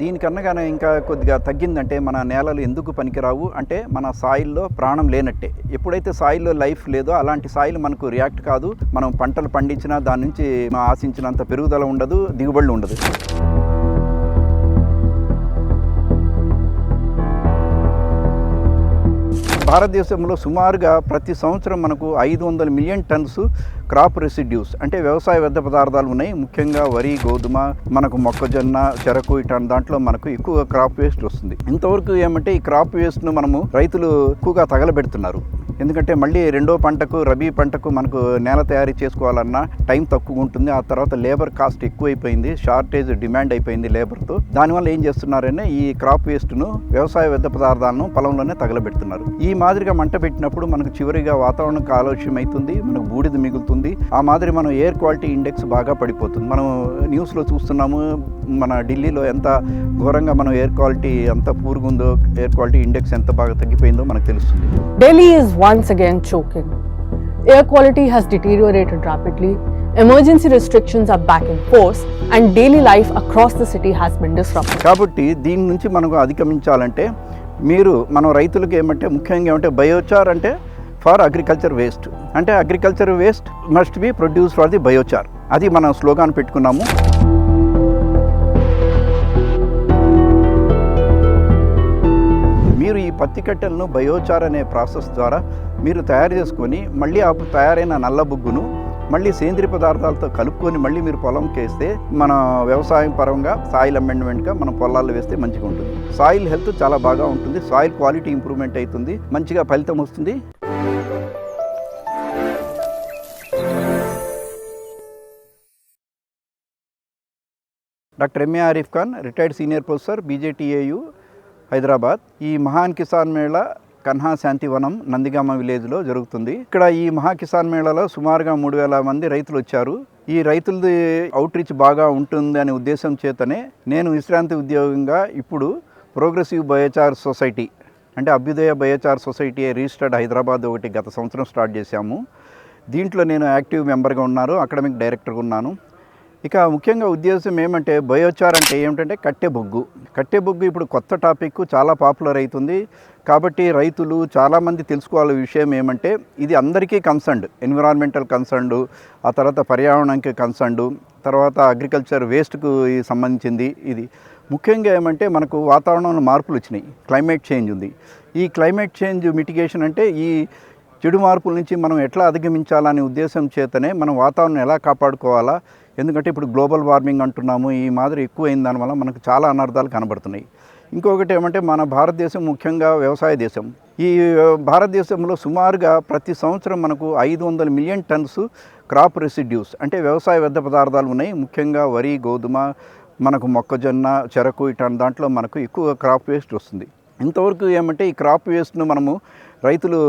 దీనికన్నా ఇంకా కొద్దిగా తగ్గిందంటే మన నేలలు ఎందుకు పనికిరావు అంటే మన సాయిల్లో ప్రాణం లేనట్టే. ఎప్పుడైతే సాయిల్లో లైఫ్ లేదో అలాంటి సాయిల్ మనకు రియాక్ట్ కాదు. మనం పంటలు పండించినా దాని నుంచి ఆశించినంత పెరుగుదల ఉండదు, దిగుబడులు ఉండదు. భారతదేశంలో సుమారుగా ప్రతి సంవత్సరం మనకు 500 మిలియన్ టన్స్ క్రాప్ రెసిడ్యూస్ అంటే వ్యవసాయ వ్యర్థ పదార్థాలు ఉన్నాయి. ముఖ్యంగా వరి, గోధుమ, మనకు మొక్కజొన్న, చెరకు ఇట్లాంటి దాంట్లో మనకు ఎక్కువ క్రాప్ వేస్ట్ వస్తుంది. ఇంతవరకు ఏమంటే ఈ క్రాప్ వేస్ట్ను మనము రైతులు ఎక్కువగా తగలబెడుతున్నారు. ఎందుకంటే మళ్ళీ రెండో పంటకు, రబీ పంటకు మనకు నేల తయారీ చేసుకోవాలన్నా టైం తక్కువ ఉంటుంది. ఆ తర్వాత లేబర్ కాస్ట్ ఎక్కువైపోయింది, షార్టేజ్ డిమాండ్ అయిపోయింది లేబర్తో. దానివల్ల ఏం చేస్తున్నారంటే ఈ క్రాప్ వేస్ట్ను, వ్యవసాయ వ్యర్థ పదార్థాలను పొలంలోనే తగలబెడుతున్నారు. ఈ మాదిరిగా మంట పెట్టినప్పుడు మనకు చివరిగా వాతావరణం కాలుష్యం అవుతుంది, మనకు బూడిద మిగులుతుంది. ఆ మాదిరి మనం ఎయిర్ క్వాలిటీ ఇండెక్స్ బాగా పడిపోతుంది. మనం న్యూస్లో చూస్తున్నాము, మన ఢిల్లీలో ఎంత ఘోరంగా మనం ఎయిర్ క్వాలిటీ ఎంత పూర్గా ఉందో, ఎయిర్ క్వాలిటీ ఇండెక్స్ ఎంత బాగా తగ్గిపోయిందో మనకు తెలుస్తుంది. Delhi is once again choking. Air quality has deteriorated rapidly. Emergency restrictions are back in force and daily life across the city has been disrupted. కాబట్టి దీని నుంచి మనకు అధిగమించాలంటే మనం రైతులకు ఏమంటే ముఖ్యంగా ఏమంటే బయోచార్ అంటే ఫర్ అగ్రికల్చర్ వేస్ట్ అంటే agriculture waste must be produce for the biochar. అది మనం స్లోగాన్ పెట్టుకున్నాము. మీరు ఈ పత్తి కట్టెలను బయోచార్ అనే ప్రాసెస్ ద్వారా మీరు తయారు చేసుకొని మళ్ళీ ఆ తయారైన నల్ల బొగ్గును మళ్ళీ సేంద్రియ పదార్థాలతో కలుపుకొని మళ్ళీ మీరు పొలంకి వేస్తే మన వ్యవసాయం పరంగా సాయిల్ అమెండ్మెంట్గా మనం పొలాల్లో వేస్తే మంచిగా ఉంటుంది. సాయిల్ హెల్త్ చాలా బాగా ఉంటుంది, సాయిల్ క్వాలిటీ ఇంప్రూవ్మెంట్ అవుతుంది, మంచిగా ఫలితం వస్తుంది. Doctor MA Arif Khan, retired senior professor, బీజేటీఏయు, హైదరాబాద్. ఈ మహాన్ కిసాన్ మేళా కన్హా శాంతివనం నందిగామ విలేజ్లో జరుగుతుంది. ఇక్కడ ఈ మహా కిసాన్ మేళాలో సుమారుగా 3000 మంది రైతులు వచ్చారు. ఈ రైతులది అవుట్ రీచ్ బాగా ఉంటుంది అనే ఉద్దేశం చేతనే నేను విశ్రాంతి ఉద్యోగంగా ఇప్పుడు ప్రోగ్రెసివ్ బయోచార్ సొసైటీ అంటే అభ్యుదయ బయోచార్ సొసైటీ రిజిస్టర్డ్ హైదరాబాద్ ఒకటి గత సంవత్సరం స్టార్ట్ చేశాము. దీంట్లో నేను యాక్టివ్ మెంబర్గా ఉన్నాను, అకాడమిక్ డైరెక్టర్గా ఉన్నాను. ఇక ముఖ్యంగా ఉద్దేశం ఏమంటే బయోచార్ అంటే ఏమిటంటే కట్టె బొగ్గు ఇప్పుడు కొత్త టాపిక్, చాలా పాపులర్ అవుతుంది. కాబట్టి రైతులు చాలామంది తెలుసుకోవాల విషయం ఏమంటే ఇది అందరికీ కన్సర్న్డ్, ఎన్విరాన్మెంటల్ కన్సర్న్డ్, ఆ తర్వాత పర్యావరణానికి కన్సర్న్డ్, తర్వాత అగ్రికల్చర్ వేస్ట్కు సంబంధించింది. ఇది ముఖ్యంగా ఏమంటే మనకు వాతావరణంలో మార్పులు వచ్చినాయి, క్లైమేట్ చేంజ్ ఉంది. ఈ క్లైమేట్ చేంజ్ మిటిగేషన్ అంటే ఈ చెడు మార్పుల నుంచి మనం ఎట్లా అధిగమించాలనే ఉద్దేశం చేతనే మనం వాతావరణం ఎలా కాపాడుకోవాలా. ఎందుకంటే ఇప్పుడు గ్లోబల్ వార్మింగ్ అంటున్నాము, ఈ మాదిరి ఎక్కువైన దానివల్ల మనకు చాలా అనర్థాలు కనబడుతున్నాయి. ఇంకొకటి ఏమంటే మన భారతదేశం ముఖ్యంగా వ్యవసాయ దేశం. ఈ భారతదేశంలో సుమారుగా ప్రతి సంవత్సరం మనకు 500 మిలియన్ టన్స్ క్రాప్ రెసిడ్యూస్ అంటే వ్యవసాయ వ్యర్థ పదార్థాలు ఉన్నాయి. ముఖ్యంగా వరి, గోధుమ, మనకు మొక్కజొన్న, చెరకు ఇట్లాంటి దాంట్లో మనకు ఎక్కువ క్రాప్ వేస్ట్ వస్తుంది. ఇంతవరకు ఏమంటే ఈ క్రాప్ వేస్ట్ను మనము రైతులు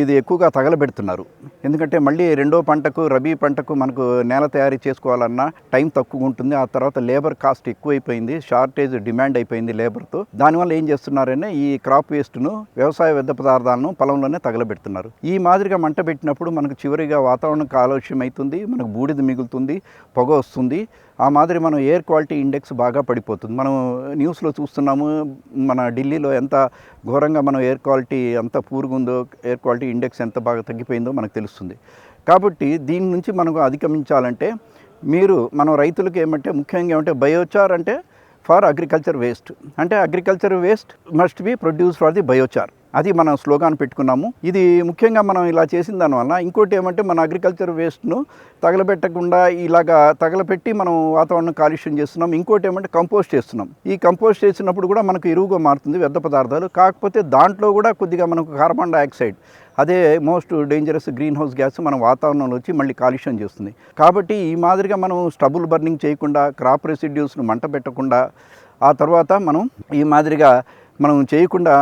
ఇది ఎక్కువగా తగలబెడుతున్నారు. ఎందుకంటే మళ్ళీ రెండో పంటకు, రబీ పంటకు మనకు నేల తయారీ చేసుకోవాలన్నా టైం తక్కువ ఉంటుంది. ఆ తర్వాత లేబర్ కాస్ట్ ఎక్కువైపోయింది, షార్టేజ్ డిమాండ్ అయిపోయింది లేబర్తో. దానివల్ల ఏం చేస్తున్నారంటే ఈ క్రాప్ వేస్ట్ను, వ్యవసాయ వ్యర్థ పదార్థాలను పొలంలోనే తగలబెడుతున్నారు. ఈ మాదిరిగా మంట పెట్టినప్పుడు మనకు చివరిగా వాతావరణం కాలుష్యం అవుతుంది, మనకు బూడిద మిగులుతుంది, పొగ వస్తుంది. ఆ మాదిరి మనం ఎయిర్ క్వాలిటీ ఇండెక్స్ బాగా పడిపోతుంది. మనం న్యూస్లో చూస్తున్నాము, మన ఢిల్లీలో ఎంత ఘోరంగా మనం ఎయిర్ క్వాలిటీ ఎంత పూర్గా ఉందో, ఎయిర్ క్వాలిటీ ఇండెక్స్ ఎంత బాగా తగ్గిపోయిందో మనకు తెలుస్తుంది. కాబట్టి దీని నుంచి మనకు అధిగమించాలంటే మనం రైతులకు ఏమంటే ముఖ్యంగా ఏమంటే బయోచార్ అంటే ఫర్ అగ్రికల్చర్ వేస్ట్ అంటే agriculture waste must be produce for the biochar. అది మనం స్లోగాన్ పెట్టుకున్నాము. ఇది ముఖ్యంగా మనం ఇలా చేసిన దానివల్ల ఇంకోటి ఏమంటే మన అగ్రికల్చర్ వేస్ట్ను తగలబెట్టకుండా ఇలాగా తగలపెట్టి మనం వాతావరణం కాలుష్యం చేస్తున్నాం. ఇంకోటి ఏమంటే కంపోస్ట్ చేస్తున్నాం. ఈ కంపోస్ట్ చేసినప్పుడు కూడా మనకు ఎరువుగా మారుతుంది వ్యర్థ పదార్థాలు. కాకపోతే దాంట్లో కూడా కొద్దిగా మనకు కార్బన్ డైఆక్సైడ్, అదే most dangerous green house gas మన వాతావరణంలో వచ్చి మళ్ళీ కాలుష్యం చేస్తుంది. కాబట్టి ఈ మాదిరిగా మనం స్టబుల్ బర్నింగ్ చేయకుండా, క్రాప్ రెసిడ్యూస్ను మంట పెట్టకుండా, ఆ తర్వాత మనం ఈ మాదిరిగా మనం చేయకుండా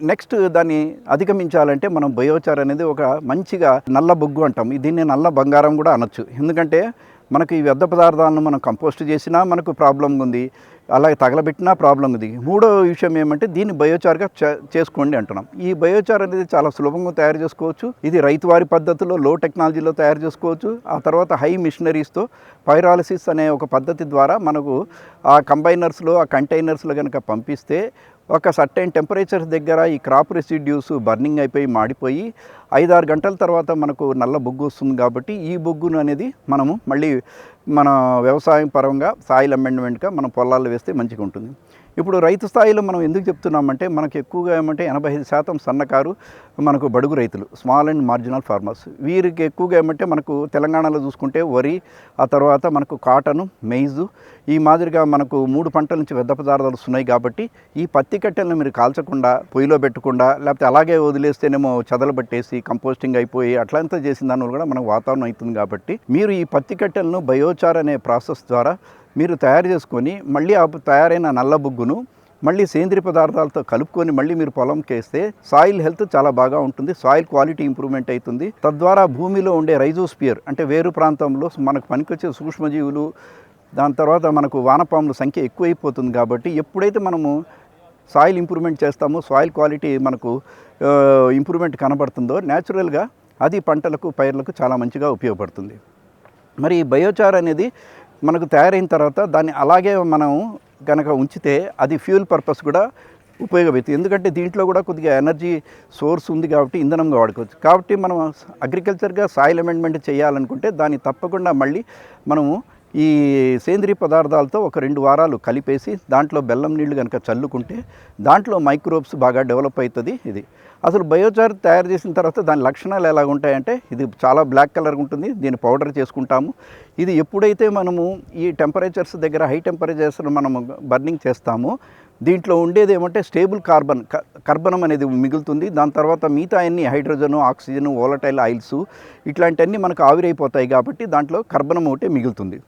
నెక్స్ట్ దాన్ని అధిగమించాలంటే మనం బయోచార్ అనేది ఒక మంచిగా నల్ల బొగ్గు అంటాం. దీన్ని నల్ల బంగారం కూడా అనొచ్చు. ఎందుకంటే మనకు ఈ వ్యర్థ పదార్థాలను మనం కంపోస్ట్ చేసినా మనకు ప్రాబ్లం ఉంది. అలాగే తగలబెట్టినా ప్రాబ్లం ఇది. మూడో విషయం ఏమంటే దీన్ని బయోచార్గా చేసుకోండి అంటున్నాం. ఈ బయోచార్ అనేది చాలా సులభంగా తయారు చేసుకోవచ్చు. ఇది రైతువారి పద్ధతిలో లో టెక్నాలజీలో తయారు చేసుకోవచ్చు. ఆ తర్వాత హై మిషనరీస్తో పైరాలసిస్ అనే ఒక పద్ధతి ద్వారా మనకు ఆ కంబైనర్స్లో ఆ కంటైనర్స్లో కనుక పంపిస్తే ఒక సర్టైన్ టెంపరేచర్స్ దగ్గర ఈ క్రాప్ రెసిడ్యూస్ బర్నింగ్ అయిపోయి మాడిపోయి 5-6 గంటల తర్వాత మనకు నల్ల బొగ్గు వస్తుంది. కాబట్టి ఈ బొగ్గును అనేది మనము మళ్ళీ మన వ్యవసాయం పరంగా సాయిల్ అమెండ్మెంట్గా మనం పొలాల్లో వేస్తే మంచిగా ఉంటుంది. ఇప్పుడు రైతు స్థాయిలో మనం ఎందుకు చెప్తున్నామంటే మనకు ఎక్కువగా ఏమంటే 85% సన్నకారు మనకు బడుగు రైతులు, స్మాల్ అండ్ మార్జినల్ ఫార్మర్స్. వీరికి ఎక్కువగా ఏమంటే మనకు తెలంగాణలో చూసుకుంటే వరి, ఆ తర్వాత మనకు కాటను, మెయిజు, ఈ మాదిరిగా మనకు 3 పంటల నుంచి వ్యర్థ పదార్థాలు వస్తున్నాయి. కాబట్టి ఈ పత్తి కట్టెలను మీరు కాల్చకుండా పొయ్యిలో పెట్టకుండా లేకపోతే అలాగే వదిలేస్తేనేమో చదలు పట్టేసి కంపోస్టింగ్ అయిపోయి అట్లంతా చేసిన దానివల్ల కూడా మనకు వాతావరణం అవుతుంది. కాబట్టి మీరు ఈ పత్తి కట్టెలను బయోచార్ అనే ప్రాసెస్ ద్వారా మీరు తయారు చేసుకొని మళ్ళీ ఆ తయారైన నల్ల బొగ్గును మళ్ళీ సేంద్రియ పదార్థాలతో కలుపుకొని మళ్ళీ మీరు పొలంకి వేస్తే సాయిల్ హెల్త్ చాలా బాగా ఉంటుంది. సాయిల్ క్వాలిటీ ఇంప్రూవ్మెంట్ అవుతుంది. తద్వారా భూమిలో ఉండే రైజోస్పియర్ అంటే వేరు ప్రాంతంలో మనకు పనికొచ్చే సూక్ష్మజీవులు, దాని తర్వాత మనకు వానపాముల సంఖ్య ఎక్కువైపోతుంది. కాబట్టి ఎప్పుడైతే మనము సాయిల్ ఇంప్రూవ్మెంట్ చేస్తామో, సాయిల్ క్వాలిటీ మనకు ఇంప్రూవ్మెంట్ కనబడుతుందో న్యాచురల్గా అది పంటలకు పైర్లకు చాలా మంచిగా ఉపయోగపడుతుంది. మరి ఈ బయోచార్ అనేది మనకు తయారైన తర్వాత దాన్ని అలాగే మనం కనుక ఉంచితే అది ఫ్యూయల్ పర్పస్ కూడా ఉపయోగపడుతుంది. ఎందుకంటే దీంట్లో కూడా కొద్దిగా ఎనర్జీ సోర్స్ ఉంది కాబట్టి ఇంధనంగా వాడుకోవచ్చు. కాబట్టి మనం అగ్రికల్చర్గా సాయిల్ అమెండ్మెంట్ చేయాలనుకుంటే దాన్ని తప్పకుండా మళ్ళీ మనము ఈ సేంద్రియ పదార్థాలతో ఒక 2 వారాలు కలిపేసి దాంట్లో బెల్లం నీళ్లు కనుక చల్లుకుంటే దాంట్లో మైక్రోబ్స్ బాగా డెవలప్ అవుతుంది. ఇది అసలు బయోచార్ తయారు చేసిన తర్వాత దాని లక్షణాలు ఎలా ఉంటాయంటే ఇది చాలా బ్లాక్ కలర్ ఉంటుంది. దీన్ని పౌడర్ చేసుకుంటాము. ఇది ఎప్పుడైతే మనము ఈ టెంపరేచర్స్ దగ్గర హై టెంపరేచర్స్ మనము బర్నింగ్ చేస్తామో దీంట్లో ఉండేది ఏమంటే స్టేబుల్ కార్బనం అనేది మిగులుతుంది. దాని తర్వాత మిగతా అన్ని హైడ్రోజను, ఆక్సిజను, వోలటైల్ ఆయిల్స్ ఇట్లాంటివన్నీ మనకు ఆవిరైపోతాయి. కాబట్టి దాంట్లో కార్బనం ఒకటే మిగులుతుంది.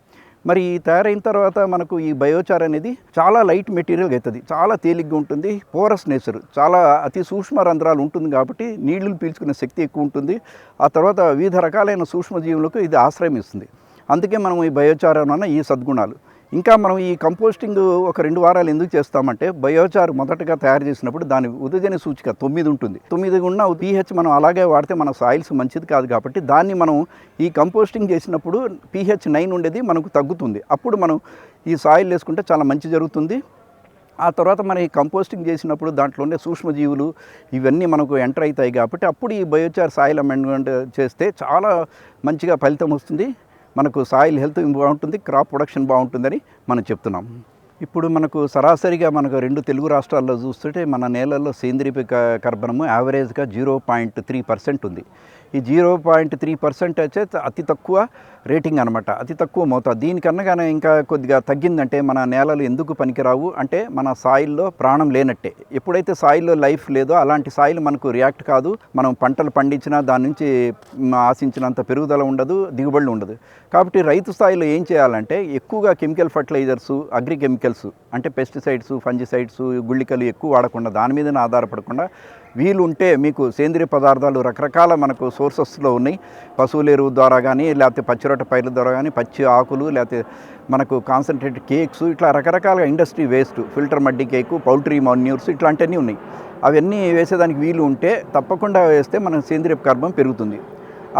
మరి తయారైన తర్వాత మనకు ఈ బయోచార్ అనేది చాలా లైట్ మెటీరియల్ అవుతుంది, చాలా తేలిగ్గా ఉంటుంది. పోరస్ నేచర్, చాలా అతి సూక్ష్మ రంధ్రాలు ఉంటుంది. కాబట్టి నీళ్లు పీల్చుకునే శక్తి ఎక్కువ ఉంటుంది. ఆ తర్వాత వివిధ రకాలైన సూక్ష్మజీవులకు ఇది ఆశ్రయం ఇస్తుంది. అందుకే మనం ఈ బయోచార్ అన్న ఈ సద్గుణాలు. ఇంకా మనం ఈ కంపోస్టింగ్ ఒక 2 వారాలు ఎందుకు చేస్తామంటే బయోచార్ మొదటగా తయారు చేసినప్పుడు దాని ఉదజని సూచిక 9 ఉంటుంది. 9 ఉన్న pH మనం అలాగే వాడితే మన సాయిల్స్ మంచిది కాదు. కాబట్టి దాన్ని మనం ఈ కంపోస్టింగ్ చేసినప్పుడు pH 9 ఉండేది మనకు తగ్గుతుంది. అప్పుడు మనం ఈ సాయిల్ వేసుకుంటే చాలా మంచి జరుగుతుంది. ఆ తర్వాత మన ఈ కంపోస్టింగ్ చేసినప్పుడు దాంట్లో ఉండే సూక్ష్మజీవులు ఇవన్నీ మనకు ఎంటర్ అవుతాయి. కాబట్టి అప్పుడు ఈ బయోచార్ సాయిల్ అమెండ్మెంట్ చేస్తే చాలా మంచిగా ఫలితం వస్తుంది. మనకు సాయిల్ హెల్త్ బాగుంటుంది, క్రాప్ ప్రొడక్షన్ బాగుంటుందని మనం చెప్తున్నాం. ఇప్పుడు మనకు సరాసరిగా మనకు 2 తెలుగు రాష్ట్రాల్లో చూస్తుంటే మన నేలల్లో సేంద్రియ కర్బనము యావరేజ్గా 0.3% ఉంది. ఈ 0.3% అయితే అతి తక్కువ రేటింగ్ అనమాట, అతి తక్కువ మోతాదు. దీనికన్నా కానీ ఇంకా కొద్దిగా తగ్గిందంటే మన నేలలు ఎందుకు పనికిరావు అంటే మన సాయిల్లో ప్రాణం లేనట్టే. ఎప్పుడైతే సాయిల్లో లైఫ్ లేదో అలాంటి సాయిల్ మనకు రియాక్ట్ కాదు. మనం పంటలు పండించినా దాని నుంచి ఆశించినంత పెరుగుదల ఉండదు, దిగుబడులు ఉండదు. కాబట్టి రైతు స్థాయిలో ఏం చేయాలంటే ఎక్కువగా కెమికల్ ఫర్టిలైజర్స్, అగ్రి కెమికల్స్ అంటే పెస్టిసైడ్స్, ఫంజిసైడ్స్, గుళికలు ఎక్కువ వాడకుండా దాని మీదనే ఆధారపడకుండా వీలు ఉంటే మీకు సేంద్రియ పదార్థాలు రకరకాల మనకు సోర్సెస్లో ఉన్నాయి. పశువుల ఎరువు ద్వారా కానీ లేకపోతే పచ్చిరొట్ట పైర్ల ద్వారా కానీ పచ్చి ఆకులు లేకపోతే మనకు కాన్సన్ట్రేటెడ్ కేక్స్ ఇట్లా రకరకాల ఇండస్ట్రీ వేస్ట్, ఫిల్టర్ మడ్డి కేకు, పౌల్ట్రీ మాన్యూర్స్ ఇట్లాంటివన్నీ ఉన్నాయి. అవన్నీ వేసేదానికి వీలు ఉంటే తప్పకుండా వేస్తే మన సేంద్రియ కార్బన్ పెరుగుతుంది.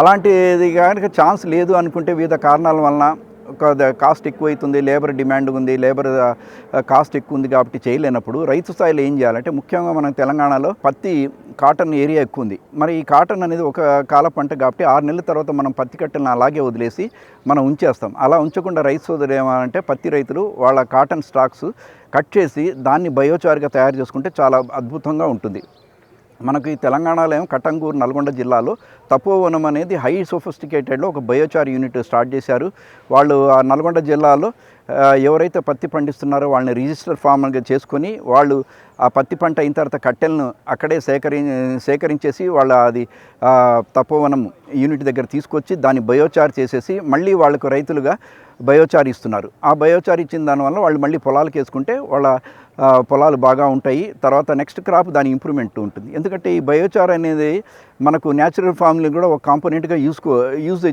అలాంటిది కనుక ఛాన్స్ లేదు అనుకుంటే వివిధ కారణాల వలన కాస్ట్ ఎక్కువ అవుతుంది, లేబర్ డిమాండ్ ఉంది, లేబర్ కాస్ట్ ఎక్కువ ఉంది కాబట్టి చేయలేనప్పుడు రైతు స్థాయిలో ఏం చేయాలంటే ముఖ్యంగా మన తెలంగాణలో పత్తి కాటన్ ఏరియా ఎక్కువ ఉంది. మరి ఈ కాటన్ అనేది ఒక కాల పంట కాబట్టి 6 నెలల తర్వాత మనం పత్తి కట్టెలను అలాగే వదిలేసి మనం ఉంచేస్తాం. అలా ఉంచకుండా రైతు సోదరులు ఏమంటే పత్తి రైతులు వాళ్ళ కాటన్ స్టాక్స్ కట్ చేసి దాన్ని బయోచార్గా తయారు చేసుకుంటే చాలా అద్భుతంగా ఉంటుంది. మనకు ఈ తెలంగాణలో ఏమో కట్టంగూరు, నల్గొండ జిల్లాలో తపోవనం అనేది హై సోఫిస్టికేటెడ్లో ఒక బయోచార్ యూనిట్ స్టార్ట్ చేశారు. వాళ్ళు ఆ నల్గొండ జిల్లాలో ఎవరైతే పత్తి పండిస్తున్నారో వాళ్ళని రిజిస్టర్ ఫార్మర్గా చేసుకొని వాళ్ళు ఆ పత్తి పంట అయిన తర్వాత కట్టెలను అక్కడే సేకరించేసి వాళ్ళ అది తపోవనం యూనిట్ దగ్గర తీసుకొచ్చి దాన్ని బయోచార్ చేసేసి మళ్ళీ వాళ్ళకు రైతులుగా బయోచార్ ఇస్తున్నారు. ఆ బయోచార్ ఇచ్చిన దానివల్ల వాళ్ళు మళ్ళీ పొలాలకు వేసుకుంటే వాళ్ళ పొలాలు బాగా ఉంటాయి. తర్వాత నెక్స్ట్ క్రాప్ దాని ఇంప్రూవ్మెంట్ ఉంటుంది. ఎందుకంటే ఈ బయోచార్ అనేది మనకు న్యాచురల్ ఫార్మింగ్ కూడా ఒక కాంపోనెంట్గా యూజ్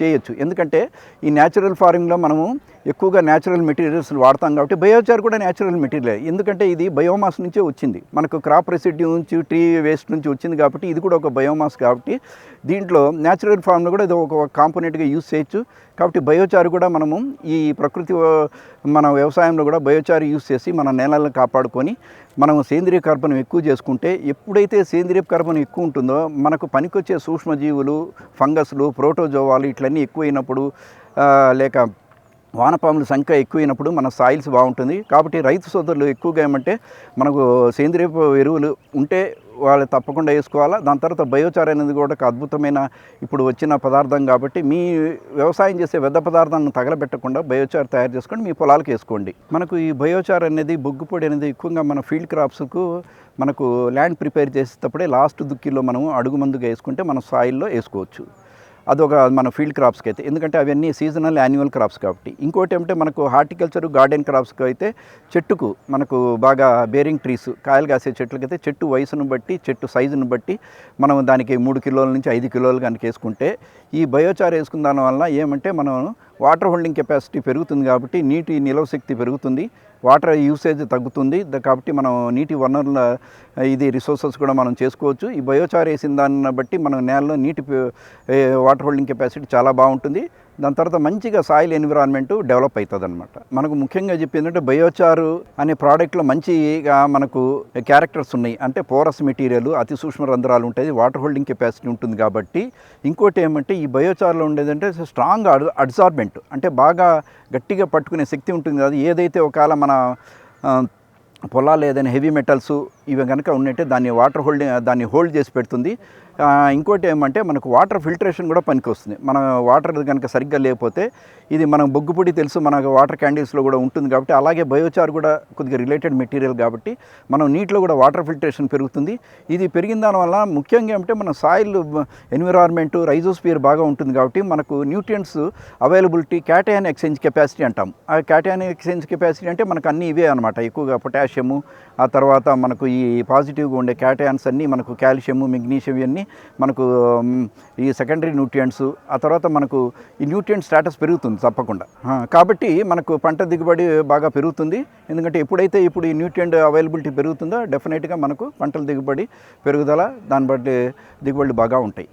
చేయొచ్చు. ఎందుకంటే ఈ న్యాచురల్ ఫార్మింగ్లో మనము ఎక్కువగా న్యాచురల్ మెటీరియల్స్ వాడతాం కాబట్టి బయోచార్ కూడా న్యాచురల్ మెటీరియల్, ఎందుకంటే ఇది బయోమాస్ నుంచే వచ్చింది, మనకు క్రాప్ రెసిడ్యూ నుంచి ట్రీ వేస్ట్ నుంచి వచ్చింది కాబట్టి ఇది కూడా ఒక బయోమాస్ కాబట్టి దీంట్లో న్యాచురల్ ఫామ్లో కూడా ఇది ఒక కాంపోనెంట్గా యూజ్ చేయొచ్చు. కాబట్టి బయోచార్ కూడా మనము ఈ ప్రకృతి మన వ్యవసాయంలో కూడా బయోచార్ యూజ్ చేసి మన నేలలను కాపాడుకొని మనం సేంద్రియ కర్బనం ఎక్కువ చేసుకుంటే, ఎప్పుడైతే సేంద్రియ కర్బనం ఎక్కువ ఉంటుందో మనకు పనికొచ్చే సూక్ష్మజీవులు, ఫంగస్లు, ప్రోటోజోవాలు ఇట్లన్నీ ఎక్కువైనప్పుడు లేక వానపాముల సంఖ్య ఎక్కువైనప్పుడు మన సాయిల్స్ బాగుంటుంది. కాబట్టి రైతు సోదరులు ఎక్కువగా ఏమంటే మనకు సేంద్రియ ఎరువులు ఉంటే వాళ్ళు తప్పకుండా వేసుకోవాలా. దాని తర్వాత బయోచార్ అనేది కూడా ఒక అద్భుతమైన ఇప్పుడు వచ్చిన పదార్థం కాబట్టి మీ వ్యవసాయం చేసే వ్యర్థ పదార్థాలను తగలబెట్టకుండా బయోచార్ తయారు చేసుకొని మీ పొలాలకు వేసుకోండి. మనకు ఈ బయోచార్ అనేది బొగ్గుపొడి అనేది ఎక్కువగా మన ఫీల్డ్ క్రాప్స్కు మనకు ల్యాండ్ ప్రిపేర్ చేసేటప్పుడే లాస్ట్ దుక్కిలో మనం అడుగు మందుగా వేసుకుంటే మన సాయిల్లో వేసుకోవచ్చు. అదొక మన ఫీల్డ్ క్రాప్స్కి అయితే, ఎందుకంటే అవన్నీ సీజనల్ యాన్యువల్ క్రాప్స్ కాబట్టి. ఇంకోటి ఏమంటే మనకు హార్టికల్చర్ గార్డెన్ క్రాప్స్కి అయితే చెట్టుకు మనకు బాగా బేరింగ్ ట్రీస్ కాయలు కాసే చెట్లకైతే చెట్టు వయసును బట్టి చెట్టు సైజును బట్టి మనం దానికి 3 కిలోల నుంచి 5 కిలోలు కనుక వేసుకుంటే ఈ బయోచార్ వేసుకున్న దానివల్ల ఏమంటే మనం వాటర్ హోల్డింగ్ కెపాసిటీ పెరుగుతుంది కాబట్టి నీటి నిల్వ శక్తి పెరుగుతుంది, వాటర్ యూసేజ్ తగ్గుతుంది. కాబట్టి మనం నీటి వనరుల ఇది రిసోర్సెస్ కూడా మనం చేసుకోవచ్చు. ఈ బయోచార్ వేసిన దాన్ని బట్టి మనం నేలలో నీటి వాటర్ హోల్డింగ్ కెపాసిటీ చాలా బాగుంటుంది. దాని తర్వాత మంచిగా సాయిల్ ఎన్విరాన్మెంట్ డెవలప్ అవుతుంది అనమాట. మనకు ముఖ్యంగా చెప్పిందంటే బయోచారు అనే ప్రోడక్ట్లో మంచిగా మనకు క్యారెక్టర్స్ ఉన్నాయి. అంటే పోరస్ మెటీరియల్, అతి సూక్ష్మ రంధ్రాలు ఉంటాయి, వాటర్ హోల్డింగ్ కెపాసిటీ ఉంటుంది కాబట్టి. ఇంకోటి ఏమంటే ఈ బయోచార్లో ఉండేదంటే స్ట్రాంగ్ అబ్జార్బెంట్, అంటే బాగా గట్టిగా పట్టుకునే శక్తి ఉంటుంది కదా. ఏదైతే ఒకవేళ మన పొలాలు ఏదైనా హెవీ మెటల్స్ ఇవి కనుక ఉన్నట్టే దాన్ని హోల్డ్ చేసి పెడుతుంది. ఇంకోటి ఏమంటే మనకు వాటర్ ఫిల్టరేషన్ కూడా పనికి వస్తుంది. మన వాటర్ కనుక సరిగ్గా లేకపోతే ఇది మనం బొగ్గుపొడి తెలుసు మనకు వాటర్ క్యాండిల్స్లో కూడా ఉంటుంది కాబట్టి, అలాగే బయోచార్ కూడా కొద్దిగా రిలేటెడ్ మెటీరియల్ కాబట్టి మనం నీటిలో కూడా వాటర్ ఫిల్టరేషన్ పెరుగుతుంది. ఇది పెరిగిన దానివల్ల ముఖ్యంగా ఏమంటే మన సాయిల్ ఎన్విరాన్మెంట్ రైజోస్పియర్ బాగా ఉంటుంది కాబట్టి మనకు nutrients availability, cation exchange capacity అంటాం. ఆ క్యాటయాన్ ఎక్స్చేంజ్ కెపాసిటీ అంటే మనకు అన్నీ ఇవే అనమాట. ఎక్కువగా పొటాషియము, ఆ తర్వాత మనకు ఈ పాజిటివ్గా ఉండే క్యాటయాన్స్ అన్నీ మనకు కాల్షియము, మెగ్నీషియం ఇవన్నీ మనకు ఈ సెకండరీ న్యూట్రియంట్స్. ఆ తర్వాత మనకు ఈ న్యూట్రియంట్ స్టేటస్ పెరుగుతుంది తప్పకుండా. కాబట్టి మనకు పంట దిగుబడి బాగా పెరుగుతుంది. ఎందుకంటే ఎప్పుడైతే ఇప్పుడు ఈ న్యూట్రియంట్ అవైలబిలిటీ పెరుగుతుందో డెఫినెట్గా మనకు పంటల దిగుబడి పెరుగుదల, దాన్ని బట్టి దిగుబడులు బాగా ఉంటాయి.